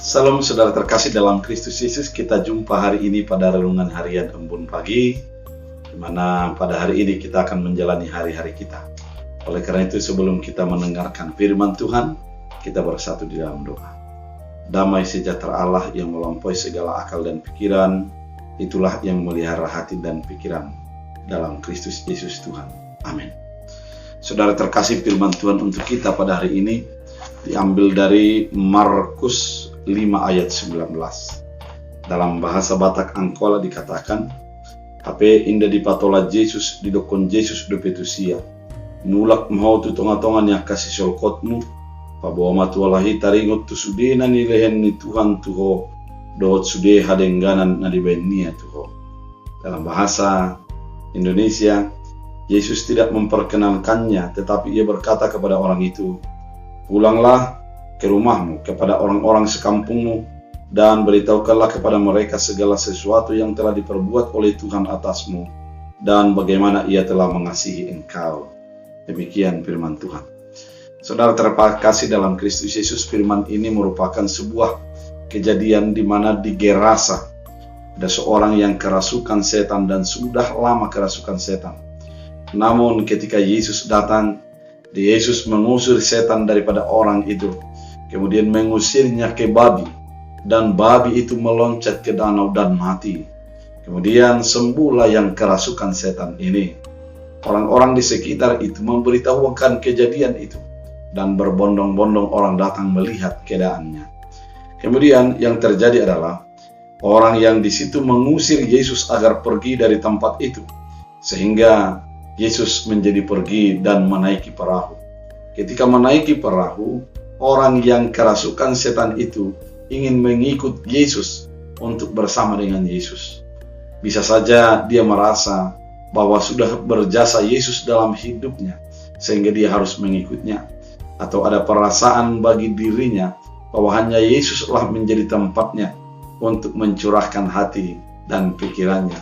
Salam saudara terkasih dalam Kristus Yesus. Kita jumpa hari ini pada renungan harian Embun Pagi, di mana pada hari ini kita akan menjalani hari-hari kita. Oleh karena itu, sebelum kita mendengarkan firman Tuhan, kita bersatu di dalam doa. Damai sejahtera Allah yang melampaui segala akal dan pikiran, itulah yang melihara hati dan pikiran dalam Kristus Yesus Tuhan. Amin. Saudara terkasih, firman Tuhan untuk kita pada hari ini diambil dari Markus 5 ayat 19. Dalam bahasa Batak Angkola dikatakan, "Ape inda dipatola Yesus didokon Yesus dopetusia. Nulak mau tu tonga-tongan yang kasih solkotmu, pabawa matualahi taringot tu sudena ni lehen ni Tuhan tuho, dohot sude hadengganan nadibenia tuho." Dalam bahasa Indonesia, Yesus tidak memperkenalkannya, tetapi ia berkata kepada orang itu, "Pulanglah ke rumahmu, kepada orang-orang sekampungmu, dan beritahukanlah kepada mereka segala sesuatu yang telah diperbuat oleh Tuhan atasmu, dan bagaimana ia telah mengasihi engkau." Demikian firman Tuhan. Saudara terkasih dalam Kristus Yesus, firman ini merupakan sebuah kejadian di mana di Gerasa ada seorang yang kerasukan setan dan sudah lama kerasukan setan. Namun ketika Yesus datang, Yesus mengusir setan daripada orang itu, kemudian mengusirnya ke babi, dan babi itu meloncat ke danau dan mati. Kemudian sembuhlah yang kerasukan setan ini. Orang-orang di sekitar itu memberitahukan kejadian itu, dan berbondong-bondong orang datang melihat keadaannya. Kemudian yang terjadi adalah orang yang di situ mengusir Yesus agar pergi dari tempat itu, sehingga Yesus menjadi pergi dan menaiki perahu. Ketika menaiki perahu, orang yang kerasukan setan itu ingin mengikut Yesus untuk bersama dengan Yesus. Bisa saja dia merasa bahwa sudah berjasa Yesus dalam hidupnya, sehingga dia harus mengikutnya. Atau ada perasaan bagi dirinya bahwa hanya Yesuslah menjadi tempatnya untuk mencurahkan hati dan pikirannya.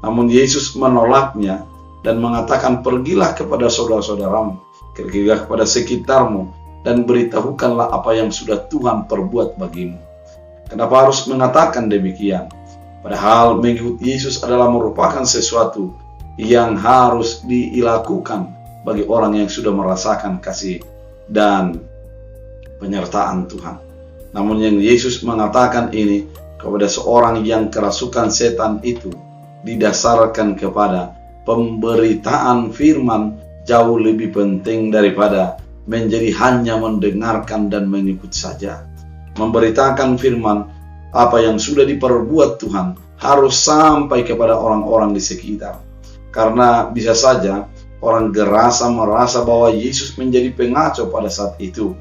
Namun Yesus menolaknya dan mengatakan, "Pergilah kepada saudara-saudaramu, pergilah kepada sekitarmu, dan beritahukanlah apa yang sudah Tuhan perbuat bagimu." Kenapa harus mengatakan demikian? Padahal mengikut Yesus adalah merupakan sesuatu yang harus dilakukan bagi orang yang sudah merasakan kasih dan penyertaan Tuhan. Namun yang Yesus mengatakan ini kepada seorang yang kerasukan setan itu didasarkan kepada pemberitaan firman jauh lebih penting daripada menjadi hanya mendengarkan dan mengikut saja. Memberitakan firman apa yang sudah diperbuat Tuhan harus sampai kepada orang-orang di sekitar. Karena bisa saja orang Gerasa merasa bahwa Yesus menjadi pengacau pada saat itu.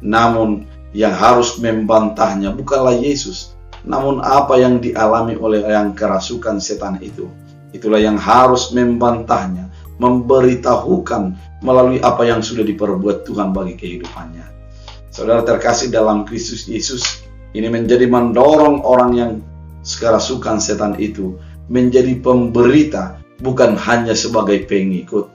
Namun yang harus membantahnya bukanlah Yesus, namun apa yang dialami oleh yang kerasukan setan itu. Itulah yang harus membantahnya, memberitahukan melalui apa yang sudah diperbuat Tuhan bagi kehidupannya. Saudara terkasih dalam Kristus Yesus, ini menjadi mendorong orang yang kerasukan setan itu menjadi pemberita, bukan hanya sebagai pengikut.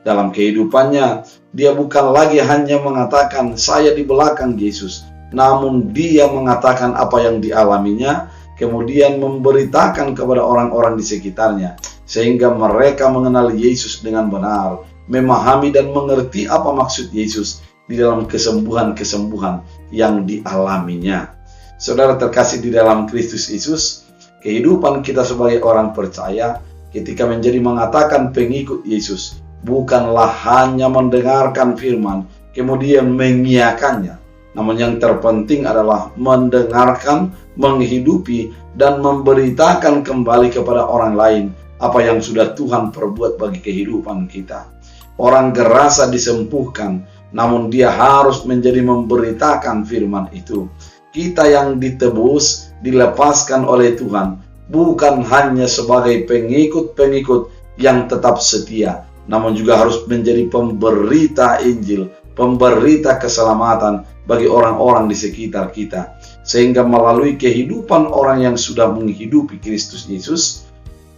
Dalam kehidupannya, dia bukan lagi hanya mengatakan saya di belakang Yesus, namun dia mengatakan apa yang dialaminya, kemudian memberitakan kepada orang-orang di sekitarnya, sehingga mereka mengenal Yesus dengan benar, memahami dan mengerti apa maksud Yesus di dalam kesembuhan-kesembuhan yang dialaminya. Saudara terkasih di dalam Kristus Yesus, kehidupan kita sebagai orang percaya ketika menjadi mengatakan pengikut Yesus bukanlah hanya mendengarkan firman kemudian mengiyakannya. Namun yang terpenting adalah mendengarkan, menghidupi, dan memberitakan kembali kepada orang lain apa yang sudah Tuhan perbuat bagi kehidupan kita. Orang Gerasa disembuhkan, namun dia harus menjadi memberitakan firman itu. Kita yang ditebus, dilepaskan oleh Tuhan, bukan hanya sebagai pengikut-pengikut yang tetap setia, namun juga harus menjadi pemberita Injil, pemberita keselamatan bagi orang-orang di sekitar kita, sehingga melalui kehidupan orang yang sudah menghidupi Kristus Yesus,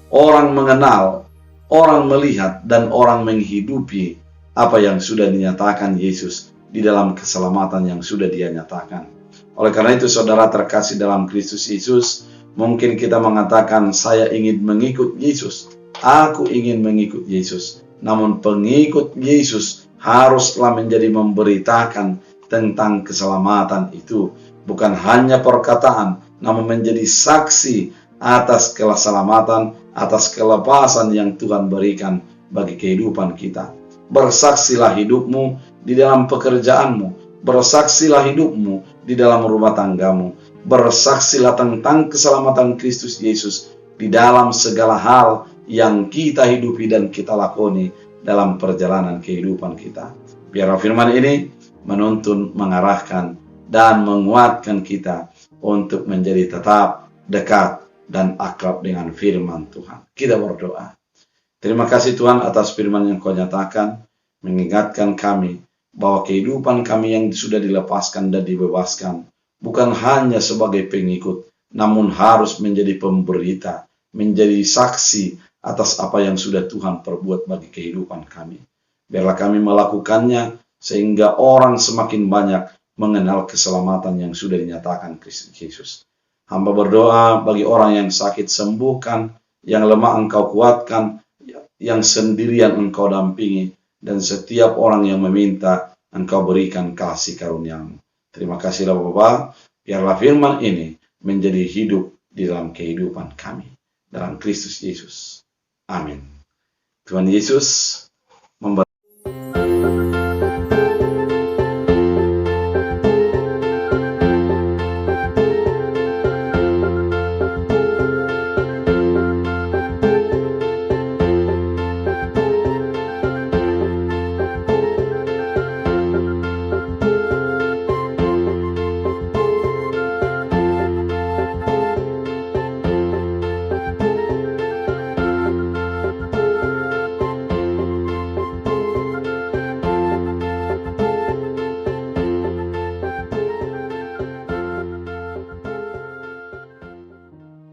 orang mengenal, orang melihat, dan orang menghidupi apa yang sudah dinyatakan Yesus di dalam keselamatan yang sudah Dia nyatakan. Oleh karena itu saudara terkasih dalam Kristus Yesus, mungkin kita mengatakan saya ingin mengikut Yesus, aku ingin mengikut Yesus. Namun pengikut Yesus haruslah menjadi memberitakan tentang keselamatan itu. Bukan hanya perkataan, namun menjadi saksi atas keselamatan, atas kelepasan yang Tuhan berikan bagi kehidupan kita. Bersaksilah hidupmu di dalam pekerjaanmu, bersaksilah hidupmu di dalam rumah tanggamu, bersaksilah tentang keselamatan Kristus Yesus di dalam segala hal yang kita hidupi dan kita lakoni dalam perjalanan kehidupan kita. Biarlah firman ini menuntun, mengarahkan, dan menguatkan kita untuk menjadi tetap dekat dan akrab dengan firman Tuhan. Kita berdoa. Terima kasih Tuhan atas firman yang Kau nyatakan, mengingatkan kami bahwa kehidupan kami yang sudah dilepaskan dan dibebaskan bukan hanya sebagai pengikut, namun harus menjadi pemberita, menjadi saksi atas apa yang sudah Tuhan perbuat bagi kehidupan kami. Biarlah kami melakukannya sehingga orang semakin banyak mengenal keselamatan yang sudah dinyatakan Kristus Yesus. Hamba berdoa bagi orang yang sakit sembuhkan, yang lemah Engkau kuatkan, yang sendirian Engkau dampingi, dan setiap orang yang meminta Engkau berikan kasih karunia-Mu. Terima kasihlah Bapa, biarlah firman ini menjadi hidup di dalam kehidupan kami. Dalam Kristus Yesus. Amin. Tuhan Yesus